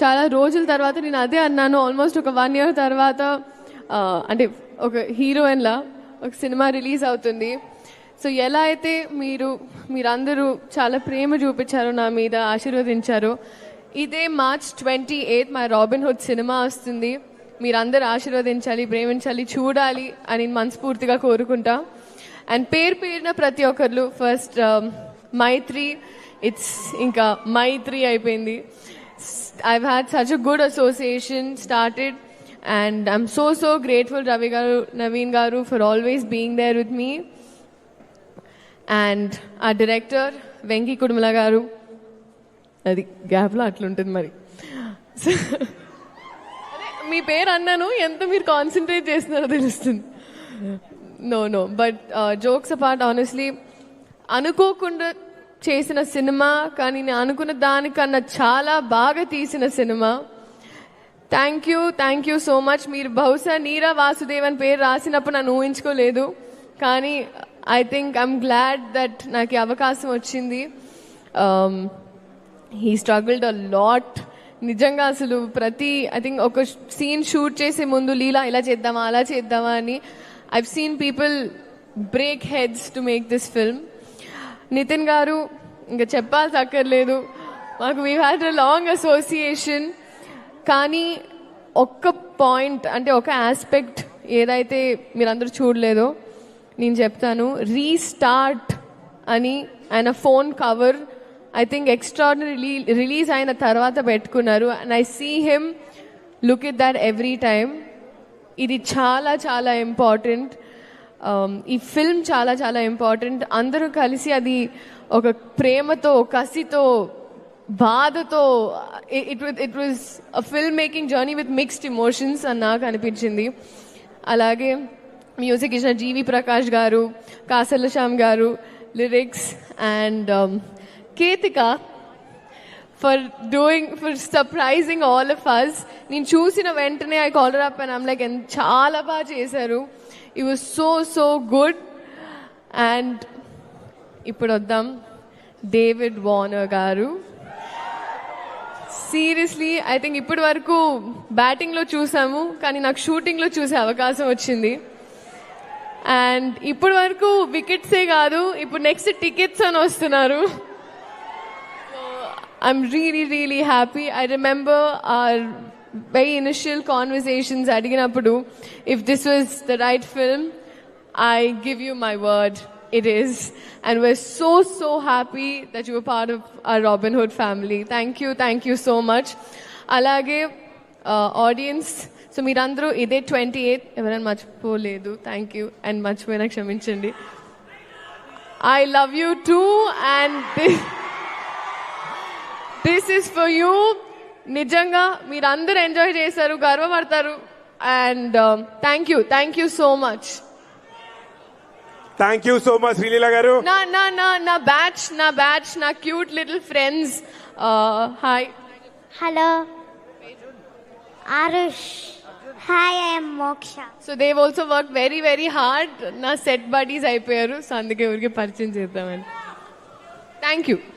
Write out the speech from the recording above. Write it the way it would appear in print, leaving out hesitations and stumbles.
చాలా రోజుల తర్వాత నేను అదే అన్నాను, ఆల్మోస్ట్ ఒక 1 year తర్వాత అంటే ఒక హీరోయిన్లా ఒక సినిమా రిలీజ్ అవుతుంది. సో ఎలా అయితే మీరందరూ చాలా ప్రేమ చూపించారో, నా మీద ఆశీర్వదించారో, ఇదే March 28 మా రాబిన్ హుడ్ సినిమా వస్తుంది. మీరందరూ ఆశీర్వదించాలి, ప్రేమించాలి, చూడాలి అని మనస్ఫూర్తిగా కోరుకుంటా. అండ్ పేరున ప్రతి ఒక్కరు ఫస్ట్ మైత్రి, ఇట్స్ ఇంకా మైత్రి అయిపోయింది. I've had such a good association started and I'm so grateful Ravi garu, Naveen garu for always being there with me. And our director Venki Kudumala garu, adi gap lo atluntadi mari. మీ పేరు అన్నాను, ఎంత మీరు concentrate చేస్తున్నారో తెలుస్తుంది. No but jokes apart, honestly అనుకోకుండా చేసిన cinema, కానీ నేను అనుకున్న దానికన్నా చాలా బాగా తీసిన cinema. Thank you so much. మీరు బహుశా నీరా వాసుదేవ్ అని పేరు రాసినప్పుడు నన్ను ఊహించుకోలేదు, కానీ I think I'm glad that నాకు ఈ అవకాశం వచ్చింది. He struggled a lot. నిజంగా అసలు ఐ థింక్ ఒక సీన్ షూట్ చేసే ముందు లీలా ఇలా చేద్దామా అలా చేద్దామా అని I've seen people break heads to make this film. Nitin గారు ఇంకా చెప్పాల్సి అక్కర్లేదు, మాకు we had a long association. కానీ ఒక్క పాయింట్, అంటే ఒక ఆస్పెక్ట్ ఏదైతే మీరందరూ చూడలేదో నేను చెప్తాను. రీస్టార్ట్ అని ఆయన phone cover I think extraordinary release అయిన తర్వాత పెట్టుకున్నారు. And I see him look it that every time. ఇది చాలా చాలా ఇంపార్టెంట్. ఈ ఫిల్మ్ చాలా చాలా ఇంపార్టెంట్. అందరూ కలిసి అది ఒక ప్రేమతో, కసితో, బాధతో, it was a film making journey with mixed emotions అని నాకు అనిపించింది. అలాగే మ్యూజిక్ ఇచ్చిన జీవి ప్రకాష్ గారు, కాసల శ్యామ్ గారు, lyrics, and Ketika for surprising all of us. నేను చూసిన వెంటనే I call her up and I'm like, చాలా బాగా చేశారు. It was so good. And ఇప్పుడు వద్దాం డేవిడ్ వార్నర్ గారు. సీరియస్లీ ఐ థింక్ ఇప్పటి వరకు బ్యాటింగ్లో చూసాము, కానీ నాకు షూటింగ్లో చూసే అవకాశం వచ్చింది. అండ్ ఇప్పటి వరకు వికెట్సే కాదు, ఇప్పుడు నెక్స్ట్ టికెట్స్ అని వస్తున్నారు. I'm really happy. I remember our very initial conversations అడిగినప్పుడు, if this was the right film, I give you my word, it is. And we're so happy that you were part of our Robin Hood family. Thank you so much. Alage audience, so మీరందరూ ఇదే 28 ఎవరైనా మర్చిపోలేదు, thank you. And మర్చిపోయినా క్షమించండి. I love you too, and this is for you. నిజంగా మీరందరూ enjoy చేశారు, గర్వపడతారు. And thank you so much. Thank you so much Sreeleela garu. నా బ్యాచ్ నా cute little friends. Hi. Hello Aarush. Hi, I am Moksha. So Dev also work very hard. నా set buddies అయిపోయారు, so అందుకే ఊరికి పరిచయం చేద్దామని. Thank you.